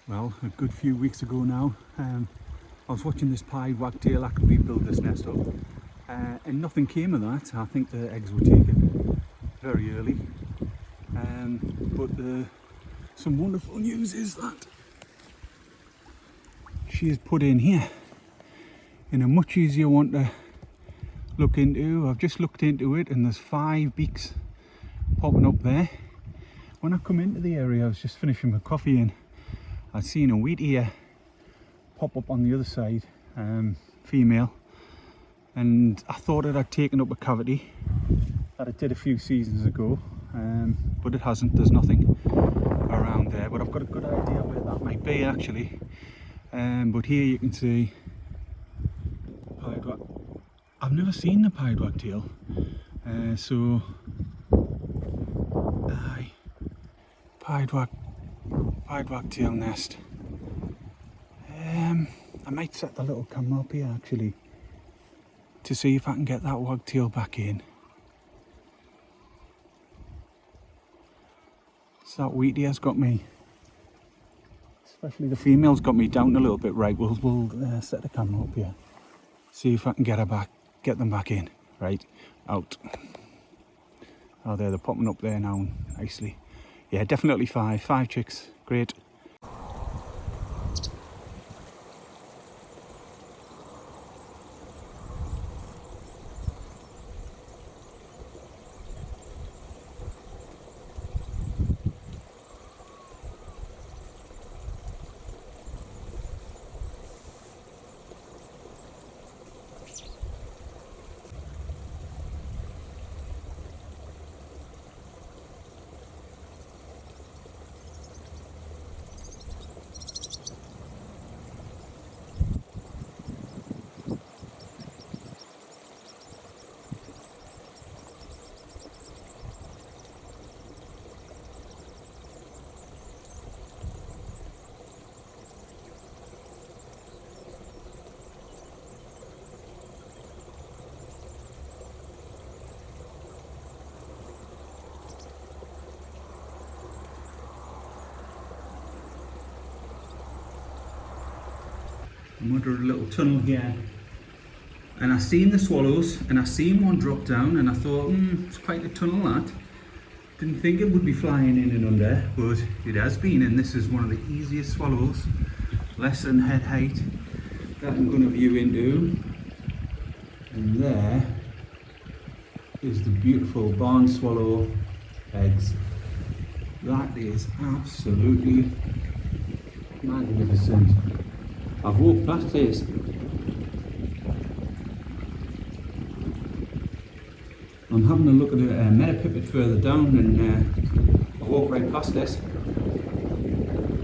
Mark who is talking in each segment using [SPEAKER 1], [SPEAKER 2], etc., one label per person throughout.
[SPEAKER 1] well, a good few weeks ago now. I was watching this pied wagtail actually build this nest up, and nothing came of that. I think the eggs were taken very early, but some wonderful news is that she is put in here in a much easier one to look into. I've just looked into it and there's 5 beaks popping up there. When I come into the area, I was just finishing my coffee and I'd seen a wheat ear pop up on the other side, female, and I thought it had taken up a cavity that it did a few seasons ago, but it hasn't. There's nothing around there, but I've got a good idea where that might be actually. But here you can see I've never seen the pied wagtail, so pied wagtail nest. I might set the little camera up here actually to see if I can get that wagtail back in. So that wheat ear's got me, especially the female's got me down a little bit. Right, we'll set the camera up here, see if I can get her back, get them back in. Right, out. Oh, there, they're popping up there now nicely. Yeah, definitely 5 chicks. Great. I'm under a little tunnel here, and I seen the swallows and I seen one drop down and I thought, it's quite a tunnel that. Didn't think it would be flying in and under, but it has been, and this is one of the easiest swallows, less than head height, that I'm going to view into. And there is the beautiful barn swallow eggs. That is absolutely magnificent. I've walked past this. I'm having a look at a Meadow pipit further down, and I walked right past this.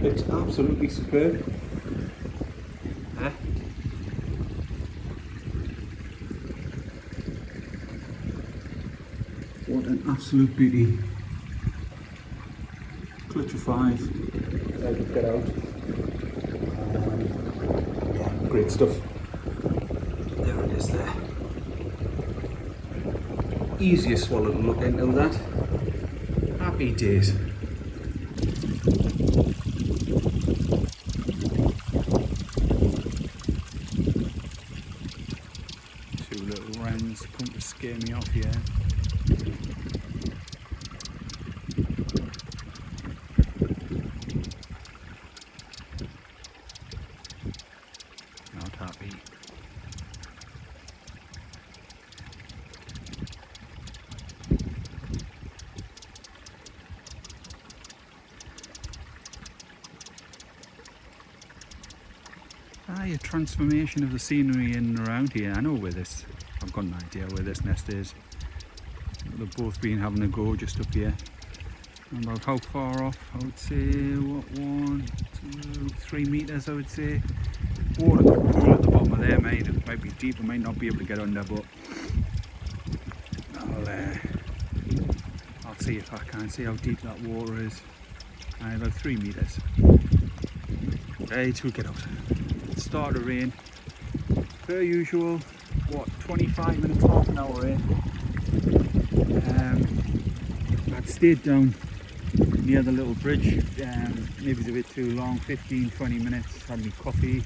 [SPEAKER 1] It's absolutely superb. What an absolute beauty. Clutch of 5. As I could get out. Great stuff. There it is there. Easiest swallow to look into that. Happy days. 2 little wrens come to scare me off here. Not happy. A transformation of the scenery in and around here. I know where this, I've got an idea where this nest is. They've both been having a go just up here. And about how far off? I would say, what, 1, 2, 3 metres I would say. Water could pool at the bottom of there, mate. It might be deep, I might not be able to get under, but I'll see if I can see how deep that water is. About 3 metres. Right, we'll get out. Start to rain. Per usual, what, 25 minutes, half an hour in. I'd stayed down near the little bridge. Maybe it's a bit too long, 15-20 minutes, had me coffee,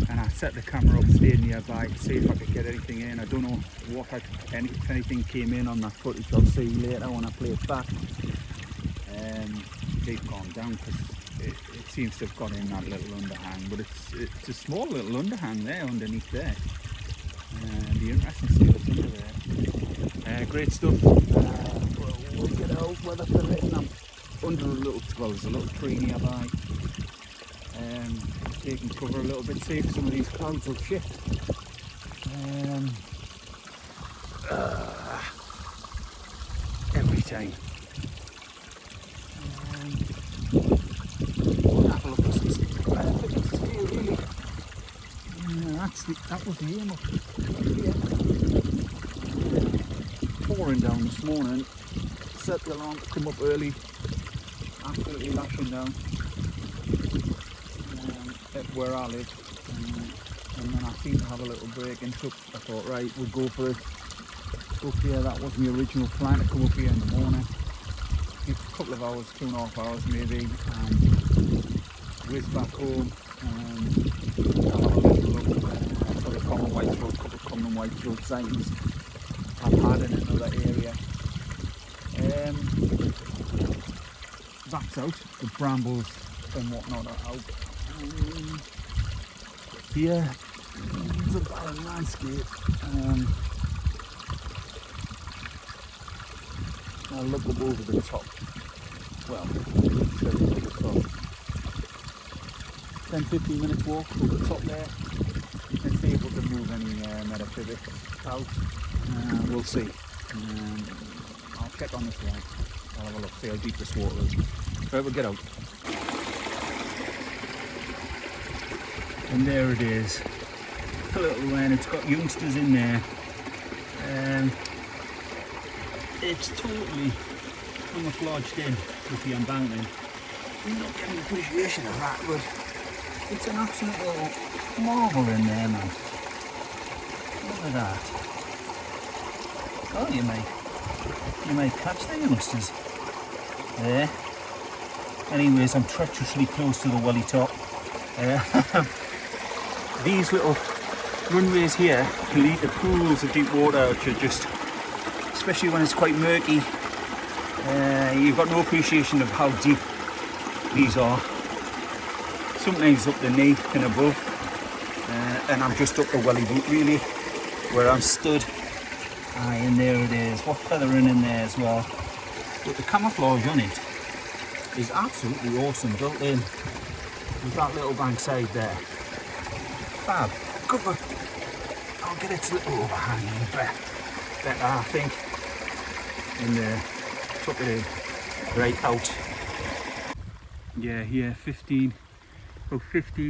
[SPEAKER 1] and I set the camera up, stayed nearby to see if I could get anything in. I don't know if anything came in on that footage. I'll see later when I play it back. They've gone down because it seems to have got in that little underhang, but it's a small little underhang there underneath there. Be interesting to see what's under there. Great stuff. We'll get out, weather permitting. I'm under there's a little tree nearby. Taking cover a little bit, see if some of these clouds will shift. Every time. We'll have a look at some pigeons here, really. That was the aim up here. Pouring down this morning. Set the alarm to come up early. Absolutely lashing down. At where I live, and then I seem to have a little break, and so I thought, right, we'll go for it. Up here, that was my original plan, to come up here in the morning, a couple of hours, 2.5 hours maybe, and whiz back home and have a little look for the common white-throat, couple of common white-throat sightings I've had in another area. That's out, the brambles and whatnot are out. Here, it's a barren landscape. I'll look up over the top. Well, over the top. 10-15 minutes walk over the top there. And see if we can move any meadow pivot out. We'll see. I'll check on this one. I'll have a look, see how deep this water is. Right, we'll get out. And there it is, a little one. It's got youngsters in there. It's totally camouflaged in with the embankment. I'm not getting appreciation of that, but it's an absolute little marvel in there, man. Look at that. Oh, you may catch the youngsters there. Anyways, I'm treacherously close to the welly top. These little runways here can lead to pools of deep water, which are just, especially when it's quite murky, you've got no appreciation of how deep these are. Sometimes up the knee and above, and I'm just up the welly boot really, where I'm stood. And there it is, what feathering in there as well. But the camouflage on it is absolutely awesome, built in with that little bankside there. Fab. Cover. I'll get its little overhanging better, I think. And tuck it in. Right out. Yeah, here 15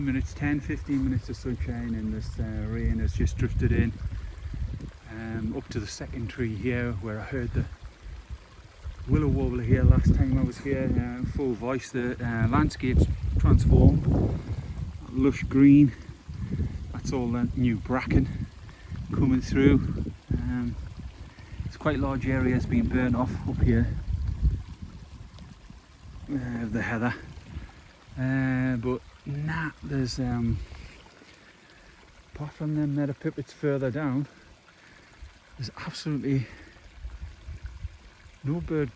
[SPEAKER 1] minutes, 10-15 minutes of sunshine, and this rain has just drifted in. Up to the second tree here, where I heard the willow warbler here last time I was here, full voice. The landscape's transformed, lush green. That's all that new bracken coming through. It's quite large areas being burnt off up here of the heather, but nah, there's apart from them meadow pipits further down, there's absolutely no bird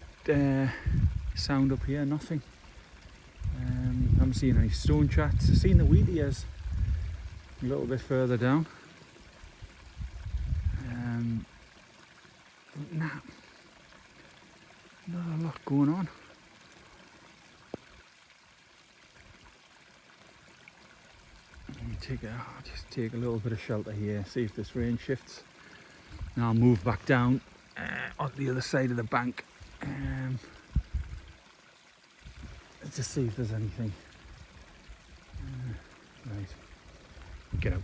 [SPEAKER 1] sound up here, nothing. Haven't seen any stone chats. I've seen the wheat ears a little bit further down. But nah, not a lot going on. I'll just take a little bit of shelter here, see if this rain shifts. Now I'll move back down on the other side of the bank to see if there's anything. Right, get out.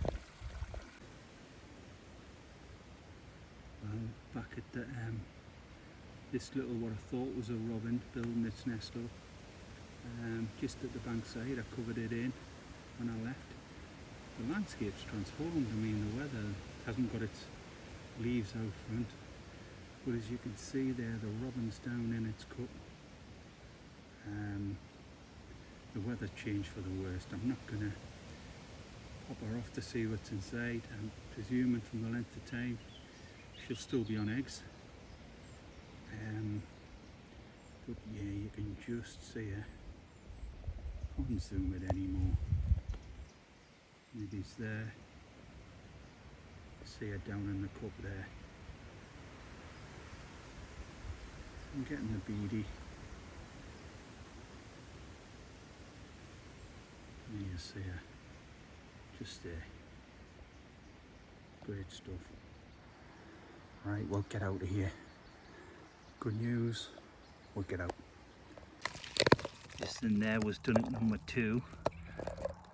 [SPEAKER 1] Back at the this little, what I thought was a robin building its nest up, just at the bank side. I covered it in when I left. The landscape's transformed. I mean, the weather hasn't got its leaves out front, but as you can see there, the robin's down in its cup. The weather changed for the worst. I'm not going to pop her off to see what's inside. I'm presuming from the length of time she'll still be on eggs. But yeah, you can just see her. I can't zoom it anymore. Maybe it's there. See her down in the cup there. I'm getting the beady. And you see her just there. Great stuff. Right, we'll get out of here. Good news, we'll get out. This in there was done at number 2.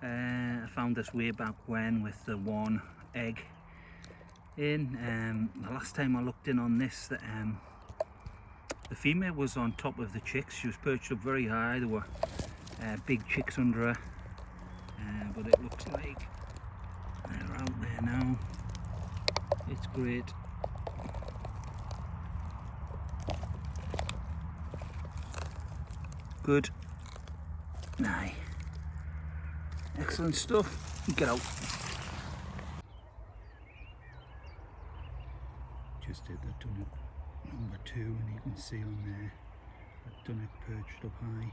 [SPEAKER 1] I found this way back when with the 1 egg in. The last time I looked in on this, the female was on top of the chicks. She was perched up very high. There were big chicks under her, but it looks like they're out there now. It's great. Good. Aye. Excellent stuff. Get out. Just did the dunnock number 2, and you can see on there that dunnock perched up high,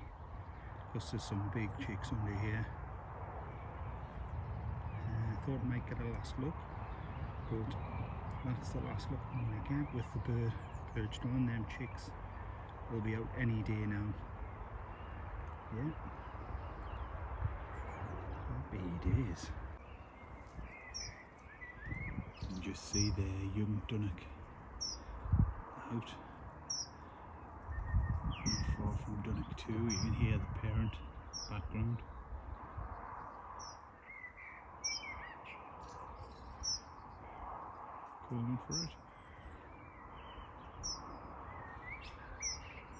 [SPEAKER 1] because there's some big chicks under here. I thought I might get a last look, but that's the last look I'm going to get with the bird perched on. Them chicks will be out any day now. Yeah, happy days. You can just see the young dunnock out. Not far from dunnock 2, you can hear the parent background. Calling for it.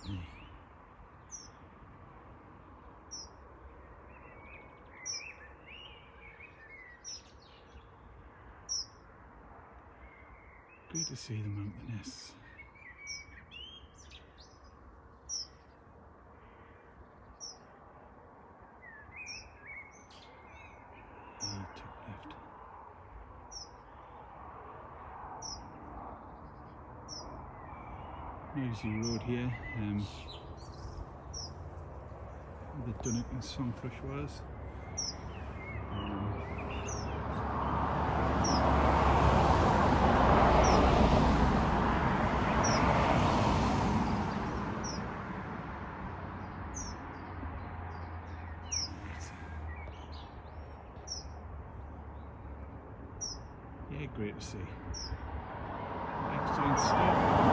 [SPEAKER 1] Hey. Great to see them out the nests. Top left. Here's the road here. The dunnock and songthrush was. Yeah, great to see. Excellent stuff.